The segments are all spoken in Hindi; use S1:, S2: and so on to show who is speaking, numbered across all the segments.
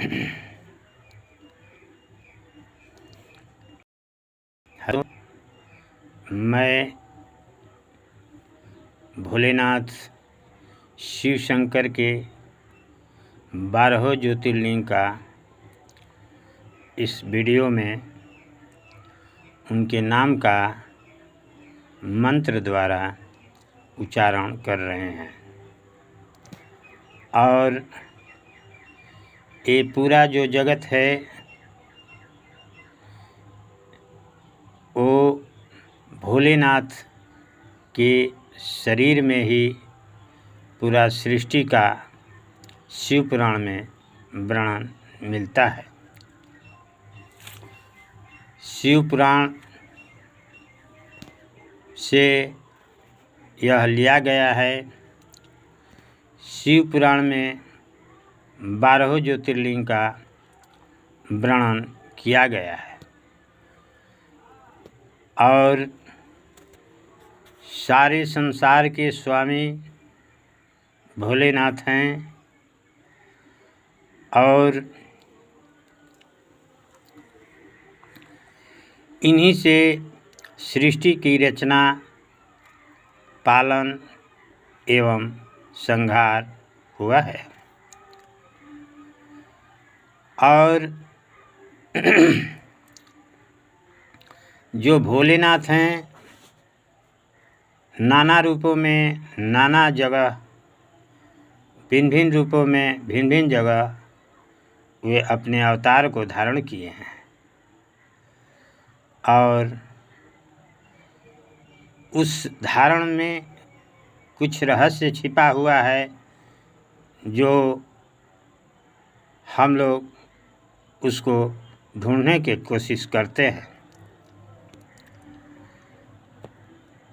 S1: हेलो, मैं भोलेनाथ शिव शंकर के 12 ज्योतिर्लिंग का इस वीडियो में उनके नाम का मंत्र द्वारा उच्चारण कर रहे हैं। और ये पूरा जो जगत है वो भोलेनाथ के शरीर में ही पूरा सृष्टि का शिव पुराण में वर्णन मिलता है। शिव पुराण से यह लिया गया है। शिव पुराण में 12 ज्योतिर्लिंग का वर्णन किया गया है और सारे संसार के स्वामी भोलेनाथ हैं और इन्हीं से सृष्टि की रचना, पालन एवं संहार हुआ है। और जो भोलेनाथ हैं नाना रूपों में, नाना जगह, भिन्न भिन्न रूपों में, भिन्न भिन्न जगह वे अपने अवतार को धारण किए हैं। और उस धारण में कुछ रहस्य छिपा हुआ है जो हम लोग उसको ढूंढने की कोशिश करते हैं।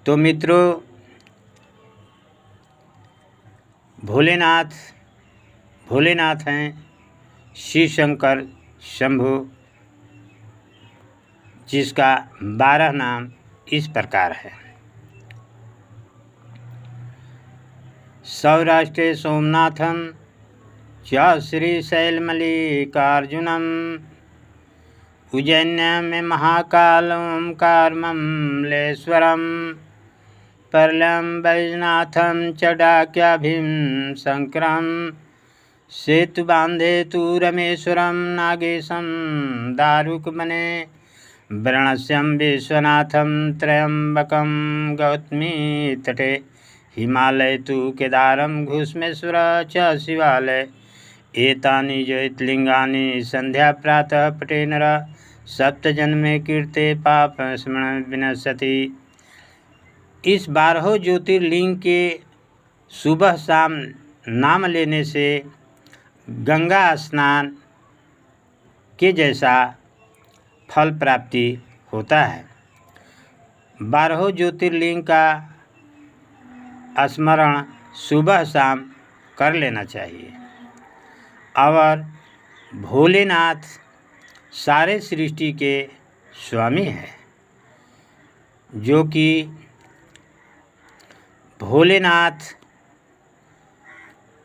S1: तो मित्रों, भोलेनाथ हैं शिव शंकर शंभु, जिसका 12 नाम इस प्रकार है। सौराष्ट्रे सोमनाथं च श्रीशैलमल्लिकार्जुनं, उज्जैन्यां में महाकालं कार्ममलेश्वरं, परलं वैजनाथं च डाक्याभिं शङ्करं, सेतुबान्धे तु रमेश्वरं नागेशं दारुकवने, वृणस्यं विश्वनाथं त्र्यम्बकं गौतमीतटे, हिमालय तु केदारं घुष्मेश्वर च शिवालय, एतानि ज्योतिर्लिङ्गानि संध्या प्रातः पठे नरः, सप्तजन्मे कीर्ते पाप स्मरण विनश्यति। इस 12 ज्योतिर्लिंग के सुबह शाम नाम लेने से गंगा स्नान के जैसा फल प्राप्ति होता है। 12 ज्योतिर्लिंग का स्मरण सुबह शाम कर लेना चाहिए। और भोलेनाथ सारे सृष्टि के स्वामी हैं, जो कि भोलेनाथ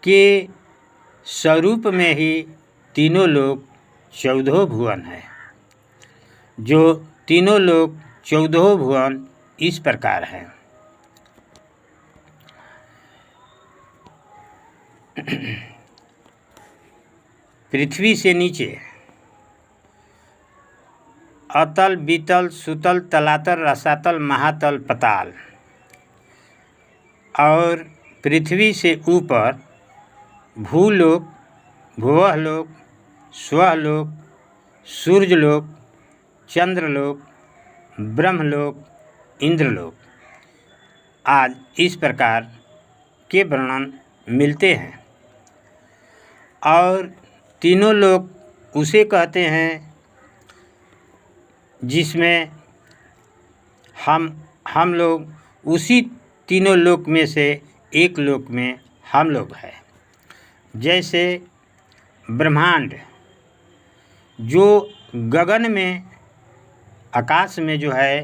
S1: के स्वरूप में ही तीनों लोक 14 भुवन है। जो तीनों लोक 14 भुवन इस प्रकार हैं। पृथ्वी से नीचे अतल, बीतल, सुतल, तलातल, रसातल, महातल, पताल। और पृथ्वी से ऊपर भूलोक, भुवलोक, स्वलोक, सूर्यलोक, चंद्रलोक, ब्रह्मलोक, इंद्रलोक आज इस प्रकार के वर्णन मिलते हैं। और तीनों लोक उसे कहते हैं जिसमें हम लोग उसी तीनों लोक में से एक लोक में हम लोग हैं। जैसे ब्रह्मांड जो गगन में, आकाश में जो है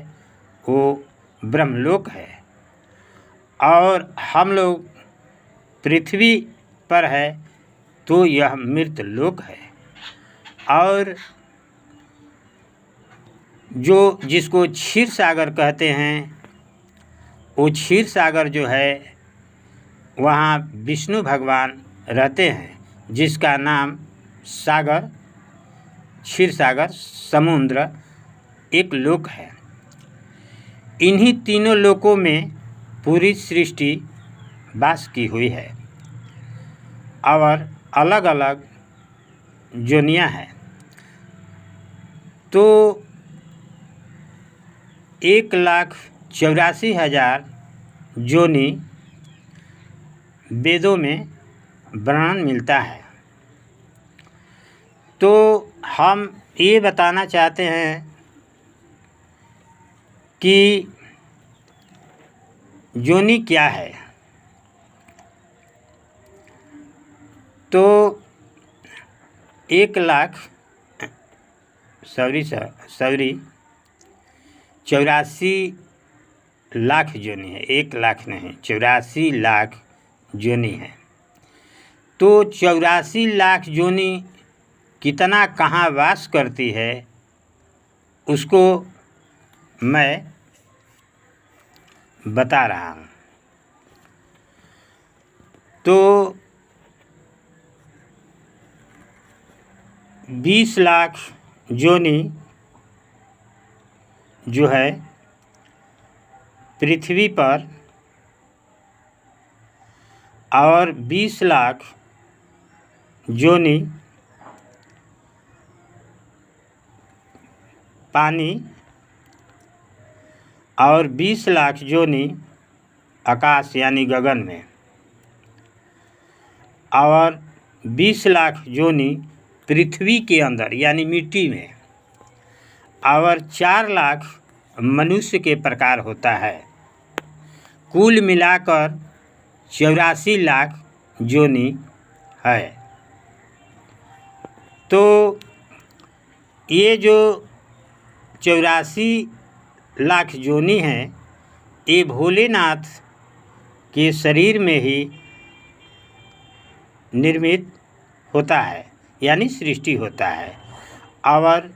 S1: वो ब्रह्मलोक है, और हम लोग पृथ्वी पर है तो यह मृत लोक है। और जो जिसको क्षीर सागर कहते हैं, वो क्षीर सागर जो है वहाँ विष्णु भगवान रहते हैं, जिसका नाम सागर, क्षीर सागर, समुद्र एक लोक है। इन्हीं तीनों लोकों में पूरी सृष्टि वास की हुई है और अलग अलग जोनियाँ हैं। तो 1,84,000 जोनी वेदों में वर्णन मिलता है। तो हम ये बताना चाहते हैं कि जोनी क्या है। तो 1,84,000 जोनी है, 1,00,000 नहीं, 84,00,000 जोनी है। तो 84,00,000 जोनी कितना कहाँ वास करती है उसको मैं बता रहा हूँ। तो 20,00,000 जोनी जो है पृथ्वी पर और 20,00,000 जोनी पानी और 20,00,000 जोनी आकाश यानी गगन में और 20,00,000 जोनी पृथ्वी के अंदर यानी मिट्टी में और 4,00,000 मनुष्य के प्रकार होता है। कुल मिलाकर 84,00,000 जोनी है। तो ये जो 84,00,000 जोनी हैं, ये भोलेनाथ के शरीर में ही निर्मित होता है यानी सृष्टि होता है। और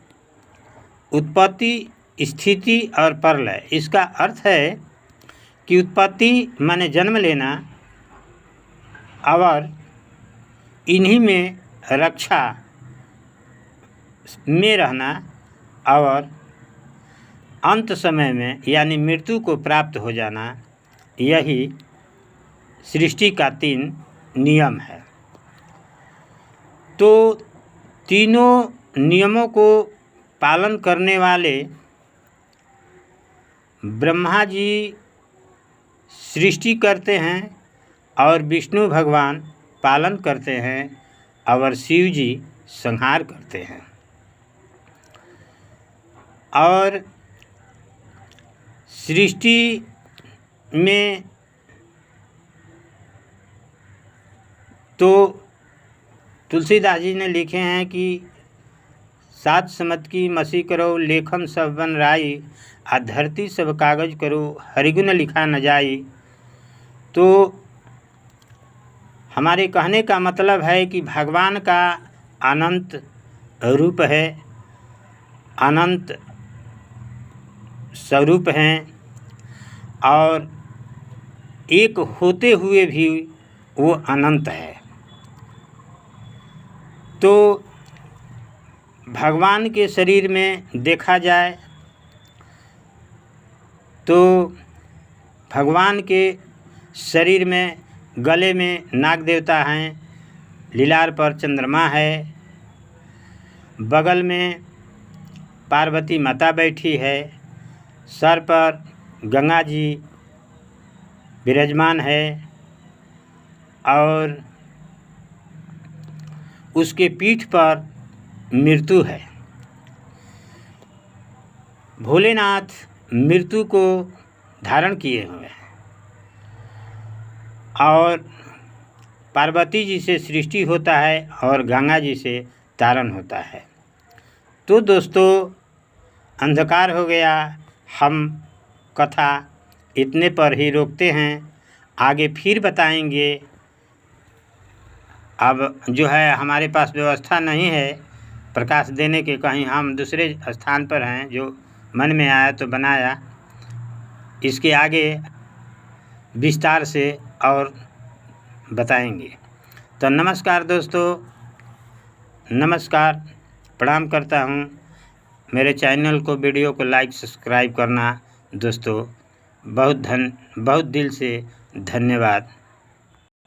S1: उत्पत्ति, स्थिति और प्रलय, इसका अर्थ है कि उत्पत्ति माने जन्म लेना और इन्हीं में रक्षा में रहना और अंत समय में यानी मृत्यु को प्राप्त हो जाना, यही सृष्टि का 3 नियम है। तो तीनों नियमों को पालन करने वाले ब्रह्मा जी सृष्टि करते हैं और विष्णु भगवान पालन करते हैं और शिव जी संहार करते हैं। और सृष्टि में तो तुलसीदास जी ने लिखे हैं कि 7 समत की मसी करो लेखन सब बन राई, आ धरती सब कागज करो हरिगुण लिखा न जाई। तो हमारे कहने का मतलब है कि भगवान का अनंत रूप है, अनंत स्वरूप हैं और एक होते हुए भी वो अनंत है। तो भगवान के शरीर में देखा जाए तो भगवान के शरीर में गले में नाग देवता हैं, लीलार पर चंद्रमा है, बगल में पार्वती माता बैठी है, सर पर गंगा जी विराजमान है और उसके पीठ पर मृत्यु है। भोलेनाथ मृत्यु को धारण किए हुए हैं और पार्वती जी से सृष्टि होता है और गंगा जी से तारण होता है। तो दोस्तों, अंधकार हो गया, हम कथा इतने पर ही रोकते हैं, आगे फिर बताएंगे। अब जो है हमारे पास व्यवस्था नहीं है प्रकाश देने के कहीं हम दूसरे स्थान पर हैं, जो मन में आया तो बनाया। इसके आगे विस्तार से और बताएंगे। तो नमस्कार दोस्तों, नमस्कार, प्रणाम करता हूँ। मेरे चैनल को, वीडियो को लाइक सब्सक्राइब करना दोस्तों बहुत दिल से धन्यवाद।